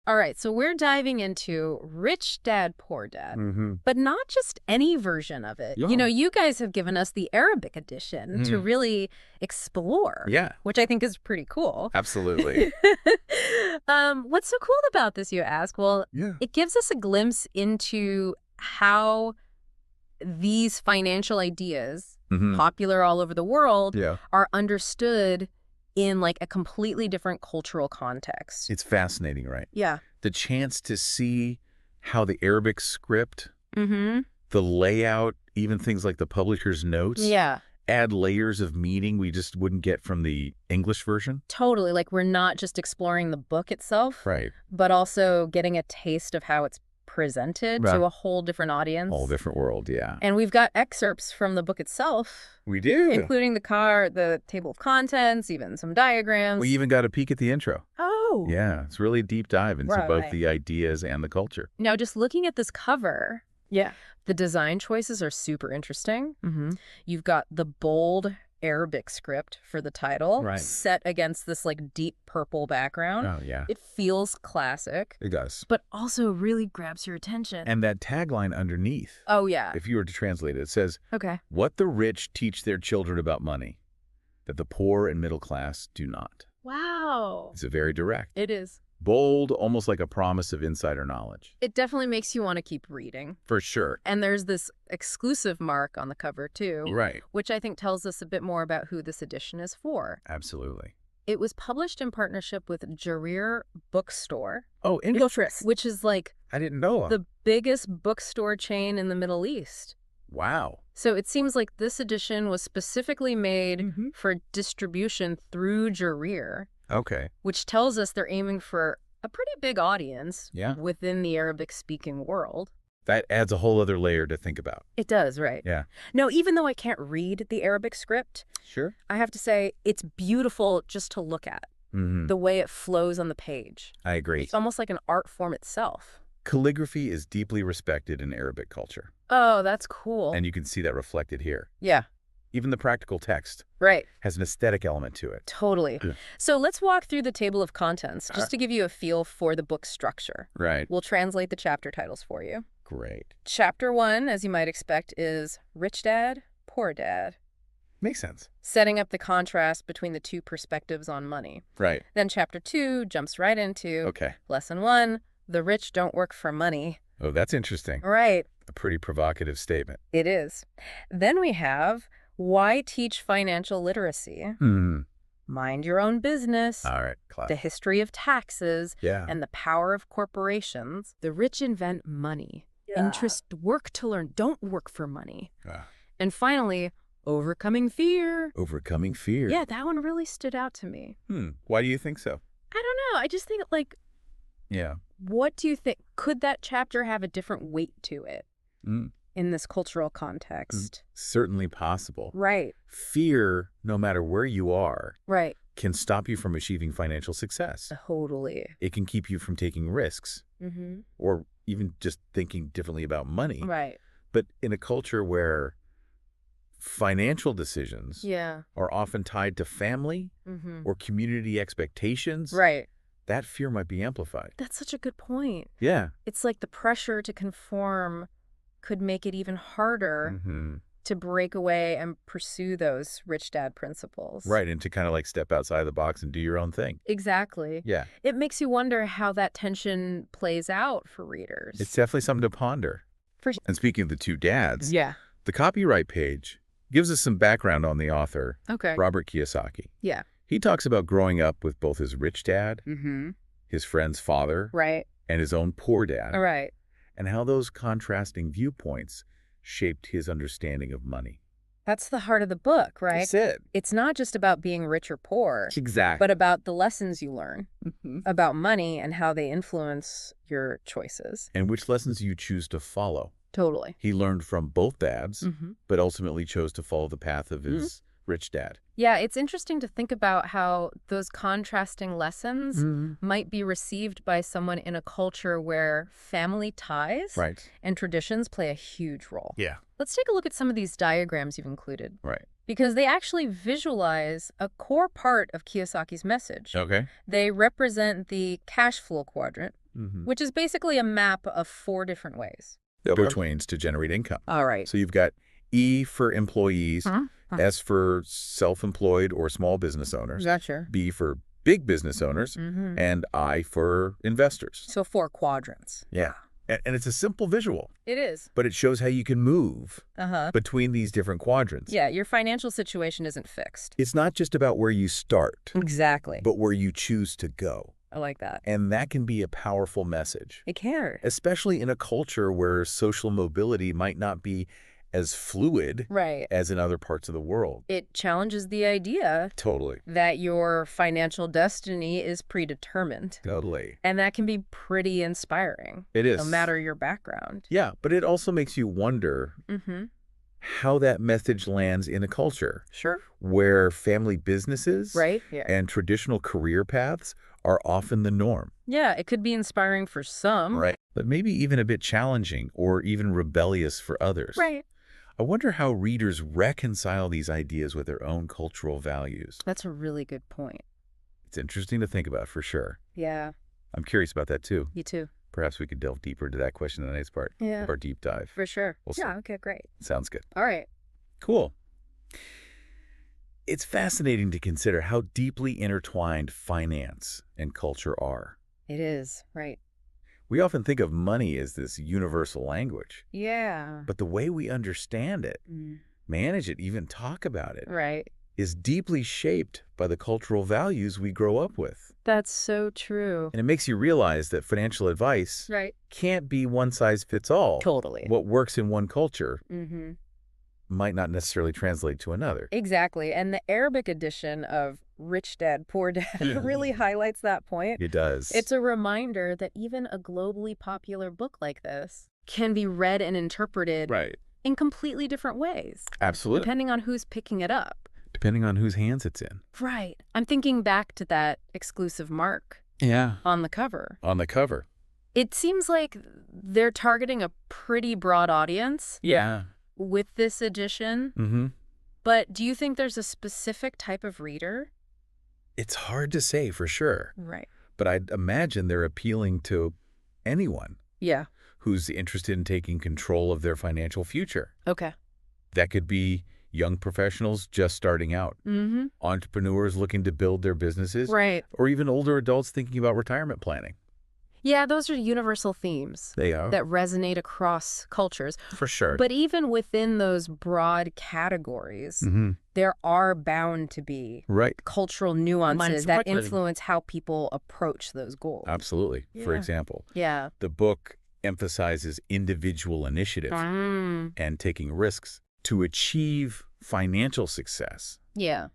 All right, so we're diving into Rich Dad, Poor Dad, Mm-hmm. but not just any version of it. Yeah. You guys have given us the Arabic edition to really explore, Yeah, which I think is pretty cool. absolutely. What's so cool about this, you ask? Well, Yeah. it gives us a glimpse into how these financial ideas, Mm-hmm. popular all over the world, Yeah. are understood in like a completely different cultural context. It's fascinating, right? Yeah. The chance to see how the Arabic script, Mm-hmm. the layout, even things like the publisher's notes, Yeah, add layers of meaning we just wouldn't get from the English version. totally. Like we're not just exploring the book itself, Right. but also getting a taste of how it's presented Yeah. to a whole different audience. Whole different world, yeah. And we've got excerpts from the book itself, We do. including the table of contents, even some diagrams. We even got a peek at the intro. Oh. Yeah, it's really a deep dive into both Right. the ideas and the culture. Now, just looking at this cover, Yeah. the design choices are super interesting. Mm-hmm. You've got the bold Arabic script for the title Right. set against this like deep purple background. Oh, yeah. It feels classic, It does. but also really grabs your attention. And that tagline underneath, Oh, yeah. if you were to translate it, it says, Okay. "What the rich teach their children about money, that the poor and middle class do not." Wow. It's a very direct, It is. bold, almost like a promise of insider knowledge. It definitely makes you want to keep reading. For sure. And there's this exclusive mark on the cover, too, Right. which I think tells us a bit more about who this edition is for. Absolutely. It was published in partnership with Jarir Bookstore, Oh, Interest. which is like I didn't know. the biggest bookstore chain in the Middle East. Wow. So it seems like this edition was specifically made Mm-hmm. for distribution through Jarir, Okay. which tells us they're aiming for a pretty big audience Yeah. within the Arabic-speaking world. That adds a whole other layer to think about. It does, right? Yeah. No, even though I can't read the Arabic script, Sure. I have to say it's beautiful just to look at, Mm-hmm. the way it flows on the page. I agree. It's almost like an art form itself. Calligraphy is deeply respected in Arabic culture, Oh, that's cool. and you can see that reflected here. Yeah, Even the practical text right. has an aesthetic element to it. Totally. Yeah. So let's walk through the table of contents just to give you a feel for the book's structure. Right. We'll translate the chapter titles for you. Great. Chapter 1, as you might expect, is Rich Dad, Poor Dad, Makes sense. setting up the contrast between the two perspectives on money. Right. Then Chapter 2 jumps right into Okay. Lesson 1, The Rich Don't Work for Money. Oh, that's interesting. Right, A pretty provocative statement. it is. Then we have Why Teach Financial Literacy, Mind Your Own Business, All right. The Class. History of Taxes, Yeah. and the Power of Corporations. The rich invent money. Interest work to learn. Don't work for money. Ah. And finally, Overcoming Fear. Overcoming fear. Yeah, that one really stood out to me. Why do you think so? I don't know. I just think, like, Yeah. what do you think? Could that chapter have a different weight to it Mm. in this cultural context? Certainly possible. Right, Fear, no matter where you are, right. can stop you from achieving financial success. Totally. It can keep you from taking risks Mm-hmm. or even just thinking differently about money. Right. But in a culture where financial decisions Yeah. are often tied to family Mm-hmm. or community expectations, Right. that fear might be amplified. That's such a good point. Yeah. It's like the pressure to conform could make it even harder Mm-hmm. to break away and pursue those rich dad principles. Right. And to kind of like step outside the box and do your own thing. Exactly. Yeah. It makes you wonder how that tension plays out for readers. It's definitely something to ponder. For- And speaking of the two dads, Yeah. the copyright page gives us some background on the author, Okay. Robert Kiyosaki. Yeah. He talks about growing up with both his rich dad, Mm-hmm. his friend's father, Right. and his own poor dad, All right. and how those contrasting viewpoints shaped his understanding of money. That's the heart of the book, right? That's it. It's not just about being rich or poor, Exactly. but about the lessons you learn Mm-hmm. about money and how they influence your choices. And which lessons you choose to follow. Totally. He learned from both dads, Mm-hmm. but ultimately chose to follow the path of his rich dad. Yeah, it's interesting to think about how those contrasting lessons Mm-hmm. might be received by someone in a culture where family ties Right. and traditions play a huge role. Yeah. Let's take a look at some of these diagrams you've included. Right. because they actually visualize a core part of Kiyosaki's message. Okay. They represent the cash flow quadrant, Mm-hmm. which is basically a map of 4 different ways. Betweens to generate income. All right. So you've got E for employees, Huh? S for self-employed or small business owners, Gotcha. B for big business owners, Mm-hmm. and I for investors. So 4 quadrants. Yeah. And it's a simple visual, It is. but it shows how you can move Uh-huh. between these different quadrants. Yeah, your financial situation isn't fixed. It's not just about where you start, Exactly. but where you choose to go. I like that. And that can be a powerful message, It can. especially in a culture where social mobility might not be as fluid Right. as in other parts of the world. It challenges the idea Totally. that your financial destiny is predetermined. Totally. And that can be pretty inspiring, It is. no matter your background. Yeah, but it also makes you wonder Mm-hmm. how that message lands in a culture Sure. where family businesses Right? Yeah. and traditional career paths are often the norm. Yeah, it could be inspiring for some. Right. But maybe even a bit challenging or even rebellious for others. Right. I wonder how readers reconcile these ideas with their own cultural values. That's a really good point. It's interesting to think about for sure. Yeah, I'm curious about that too. you too. Perhaps we could delve deeper into that question in the next part Yeah, of our deep dive. for sure. We'll see. Yeah, okay, great. Sounds good. All right. Cool. It's fascinating to consider how deeply intertwined finance and culture are. It is, right. We often think of money as this universal language, Yeah. but the way we understand it, Mm. manage it, even talk about it, Right. is deeply shaped by the cultural values we grow up with. That's so true. And it makes you realize that financial advice Right. can't be one size fits all. Totally. What works in one culture Mm-hmm. might not necessarily translate to another. Exactly. And the Arabic edition of Rich Dad, Poor Dad really highlights that point. It does. It's a reminder that even a globally popular book like this can be read and interpreted right. in completely different ways, Absolutely. depending on who's picking it up. Depending on whose hands it's in. Right. I'm thinking back to that exclusive mark Yeah. on the cover. On the cover. It seems like they're targeting a pretty broad audience Yeah. with this edition, Mm-hmm. but do you think there's a specific type of reader? It's hard to say for sure, Right. but I'd imagine they're appealing to anyone Yeah. who's interested in taking control of their financial future. Okay. That could be young professionals just starting out, Mm-hmm. entrepreneurs looking to build their businesses, Right. or even older adults thinking about retirement planning. Yeah, those are universal themes They are. that resonate across cultures. For sure. But even within those broad categories, Mm-hmm. there are bound to be Right. cultural nuances that Exactly. influence how people approach those goals. Absolutely. For Yeah. example, Yeah. the book emphasizes individual initiative Mm. and taking risks to achieve financial success. Yeah.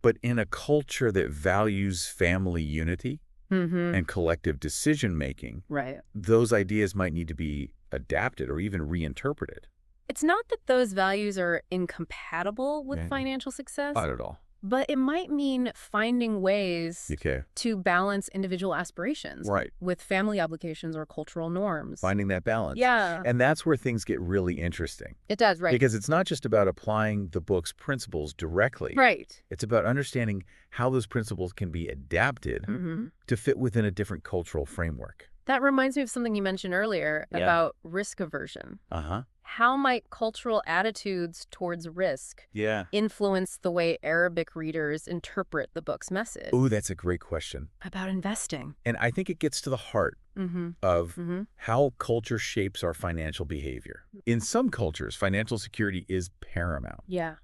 But in a culture that values family unity Mm-hmm. and collective decision-making, Right. those ideas might need to be adapted or even reinterpreted. It's not that those values are incompatible with Yeah. financial success, Not at all. but it might mean finding ways Okay. to balance individual aspirations Right. with family obligations or cultural norms. Finding that balance. Yeah, And that's where things get really interesting. it does, right. Because it's not just about applying the book's principles directly. Right. It's about understanding how those principles can be adapted Mm-hmm. to fit within a different cultural framework. That reminds me of something you mentioned earlier Yeah. about risk aversion. Uh-huh. How might cultural attitudes towards risk Yeah. influence the way Arabic readers interpret the book's message Ooh, that's a great question. about investing? And I think it gets to the heart Mm-hmm. of Mm-hmm. how culture shapes our financial behavior. In some cultures, financial security is paramount, Yeah.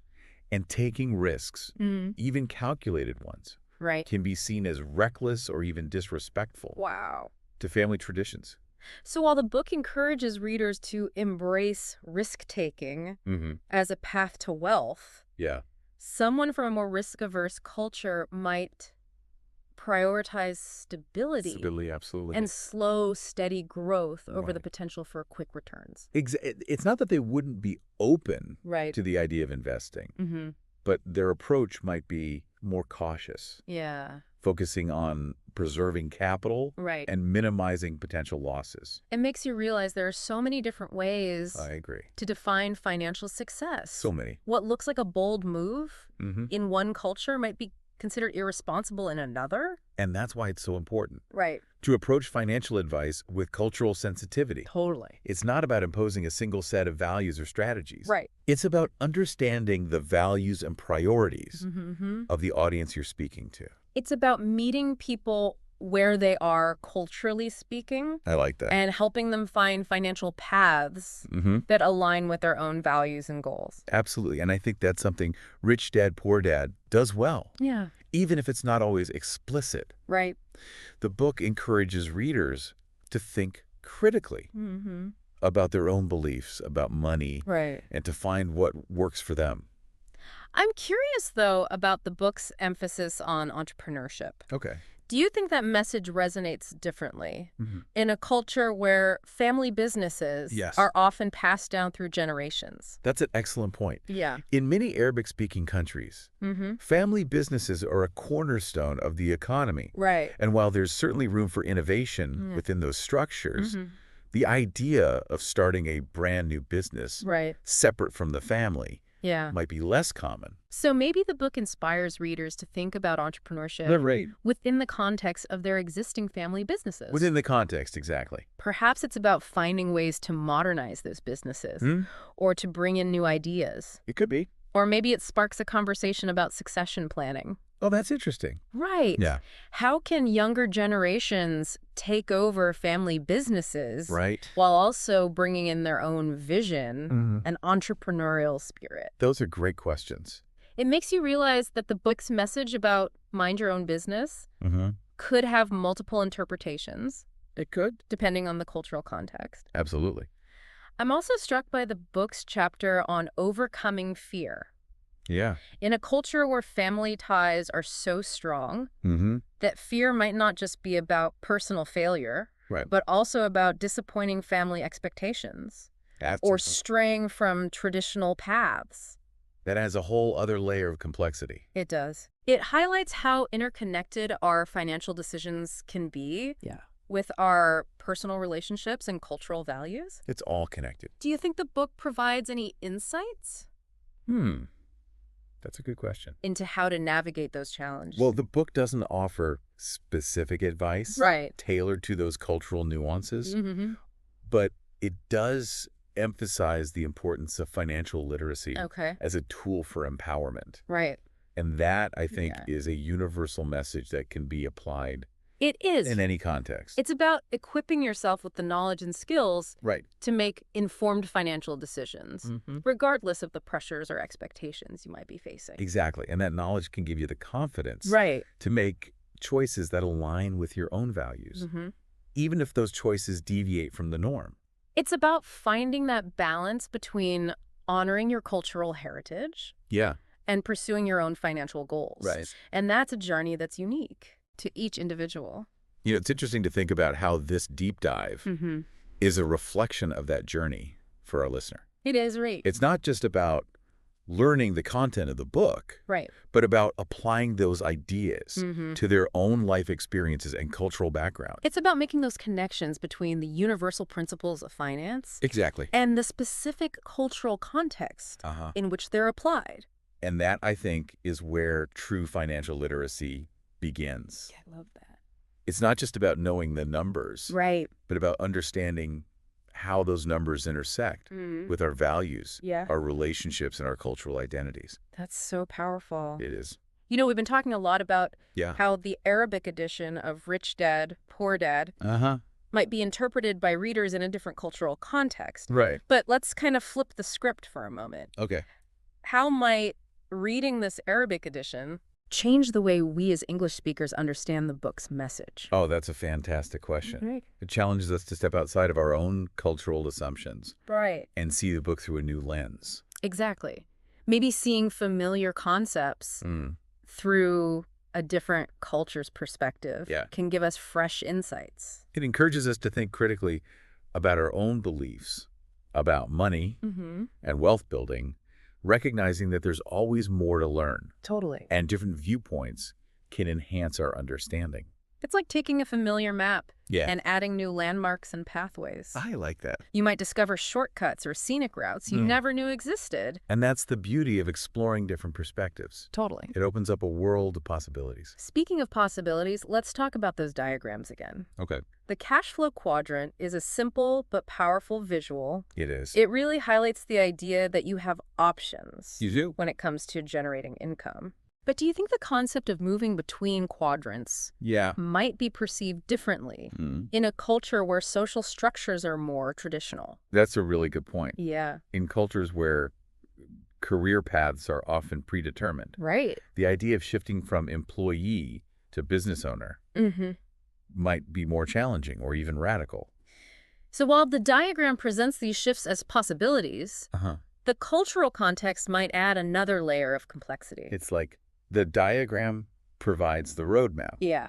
and taking risks, Mm-hmm. even calculated ones, Right. can be seen as reckless or even disrespectful Wow. to family traditions. So while the book encourages readers to embrace risk-taking Mm-hmm. as a path to wealth, Yeah. someone from a more risk-averse culture might prioritize stability Absolutely. and slow, steady growth over the Right. potential for quick returns. It's not that they wouldn't be open Right. to the idea of investing, Mm-hmm. but their approach might be more cautious, Yeah. focusing on preserving capital Right. and minimizing potential losses. It makes you realize there are so many different ways I agree. to define financial success. So many. What looks like a bold move Mm-hmm. in one culture might be considered irresponsible in another. And that's why it's so important Right. to approach financial advice with cultural sensitivity. Totally. It's not about imposing a single set of values or strategies. Right. It's about understanding the values and priorities Mm-hmm. of the audience you're speaking to. It's about meeting people where they are culturally speaking I like that. and helping them find financial paths Mm-hmm. that align with their own values and goals. Absolutely. And I think that's something Rich Dad, Poor Dad does well, Yeah. even if it's not always explicit. Right. The book encourages readers to think critically Mm-hmm. about their own beliefs, about money, Right. and to find what works for them. I'm curious, though, about the book's emphasis on entrepreneurship. Okay. Do you think that message resonates differently Mm-hmm. in a culture where family businesses Yes. are often passed down through generations? That's an excellent point. Yeah. In many Arabic-speaking countries, Mm-hmm. family businesses are a cornerstone of the economy. Right. And while there's certainly room for innovation Yeah. within those structures, Mm-hmm. the idea of starting a brand new business Right. separate from the family Yeah. might be less common. So maybe the book inspires readers to think about entrepreneurship Right. within the context of their existing family businesses. Within the context, exactly. Perhaps it's about finding ways to modernize those businesses or to bring in new ideas. It could be. Or maybe it sparks a conversation about succession planning. Oh, that's interesting. Right. Yeah. How can younger generations take over family businesses Right. while also bringing in their own vision Mm-hmm. and entrepreneurial spirit? Those are great questions. It makes you realize that the book's message about mind your own business Mm-hmm. could have multiple interpretations, It could. depending on the cultural context. Absolutely. I'm also struck by the book's chapter on overcoming fear. Yeah. In a culture where family ties are so strong Mm-hmm. that fear might not just be about personal failure, Right. but also about disappointing family expectations or straying from traditional paths. That has a whole other layer of complexity. It does. It highlights how interconnected our financial decisions can be Yeah. with our personal relationships and cultural values. It's all connected. Do you think the book provides any insights That's a good question. into how to navigate those challenges? Well, the book doesn't offer specific advice right. tailored to those cultural nuances, Mm-hmm. but it does emphasize the importance of financial literacy Okay. as a tool for empowerment. Right. And that, I think, Yeah. is a universal message that can be applied It is. in any context. It's about equipping yourself with the knowledge and skills Right. to make informed financial decisions, Mm-hmm. regardless of the pressures or expectations you might be facing. Exactly. And that knowledge can give you the confidence Right. to make choices that align with your own values, Mm-hmm. even if those choices deviate from the norm. It's about finding that balance between honoring your cultural heritage Yeah. and pursuing your own financial goals. And that's a journey that's unique to each individual. You know, it's interesting to think about how this deep dive Mm-hmm. is a reflection of that journey for our listener. It is, right. It's not just about learning the content of the book, Right. but about applying those ideas Mm-hmm. to their own life experiences and cultural background. It's about making those connections between the universal principles of finance Exactly. and the specific cultural context Uh-huh. in which they're applied. And that, I think, is where true financial literacy begins. I love that. It's not just about knowing the numbers, Right. but about understanding how those numbers intersect Mm-hmm. with our values, Yeah. our relationships, and our cultural identities. That's so powerful. It is. You know, we've been talking a lot about Yeah. how the Arabic edition of Rich Dad, Poor Dad Uh-huh. might be interpreted by readers in a different cultural context. Right. But let's kind of flip the script for a moment. Okay. How might reading this Arabic edition change the way we as English speakers understand the book's message? Oh, that's a fantastic question. Right. It challenges us to step outside of our own cultural assumptions Right. and see the book through a new lens. Exactly. Maybe seeing familiar concepts through a different culture's perspective Yeah. can give us fresh insights. It encourages us to think critically about our own beliefs about money Mm-hmm. and wealth building recognizing that there's always more to learn, Totally. and different viewpoints can enhance our understanding. It's like taking a familiar map Yeah. and adding new landmarks and pathways. I like that. You might discover shortcuts or scenic routes you never knew existed. And that's the beauty of exploring different perspectives. Totally. It opens up a world of possibilities. Speaking of possibilities, let's talk about those diagrams again. Okay. The cash flow quadrant is a simple but powerful visual. It is. It really highlights the idea that you have options You do? when it comes to generating income. But do you think the concept of moving between quadrants Yeah. might be perceived differently Mm. in a culture where social structures are more traditional? That's a really good point. Yeah, In cultures where career paths are often predetermined, right. the idea of shifting from employee to business owner Mm-hmm. might be more challenging or even radical. So while the diagram presents these shifts as possibilities, Uh-huh. the cultural context might add another layer of complexity. It's like the diagram provides the roadmap, Yeah.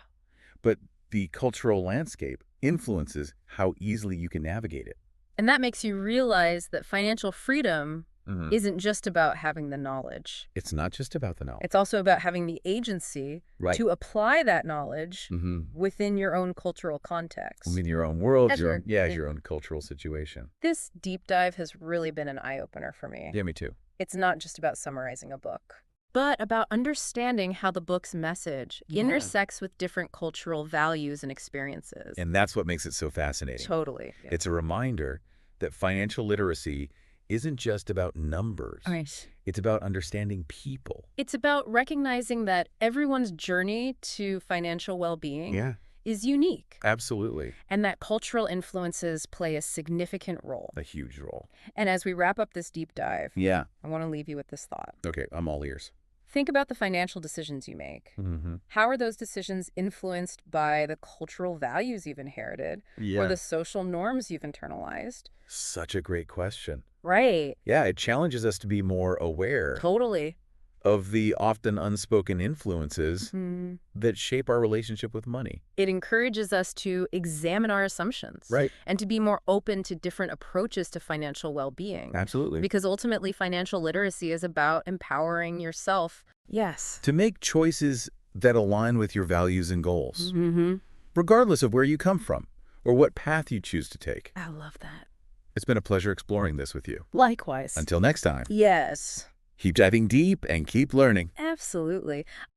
but the cultural landscape influences how easily you can navigate it. And that makes you realize that financial freedom Mhm. isn't just about having the knowledge. It's not just about the knowledge. It's also about having the agency Right. to apply that knowledge Mm-hmm. within your own cultural context. In your own world, As your- your own cultural situation. This deep dive has really been an eye-opener for me. Yeah, me too. It's not just about summarizing a book, but about understanding how the book's message intersects with different cultural values and experiences. And that's what makes it so fascinating. Totally. It's a reminder that financial literacy isn't just about numbers. Right. It's about understanding people. It's about recognizing that everyone's journey to financial well-being is unique, Absolutely. and that cultural influences play a significant role. A huge role. And as we wrap up this deep dive, Yeah. I want to leave you with this thought. Okay, I'm all ears. Think about the financial decisions you make. Mm-hmm. How are those decisions influenced by the cultural values you've inherited or the social norms you've internalized? Such a great question. Right. Yeah, it challenges us to be more aware Totally. of the often unspoken influences Mhm. that shape our relationship with money. It encourages us to examine our assumptions Right. and to be more open to different approaches to financial well-being. Absolutely. Because ultimately, financial literacy is about empowering yourself. Yes. To make choices that align with your values and goals, Mm-hmm. regardless of where you come from or what path you choose to take. I love that. It's been a pleasure exploring this with you. Likewise. Until next time, Yes. keep diving deep and keep learning. Absolutely.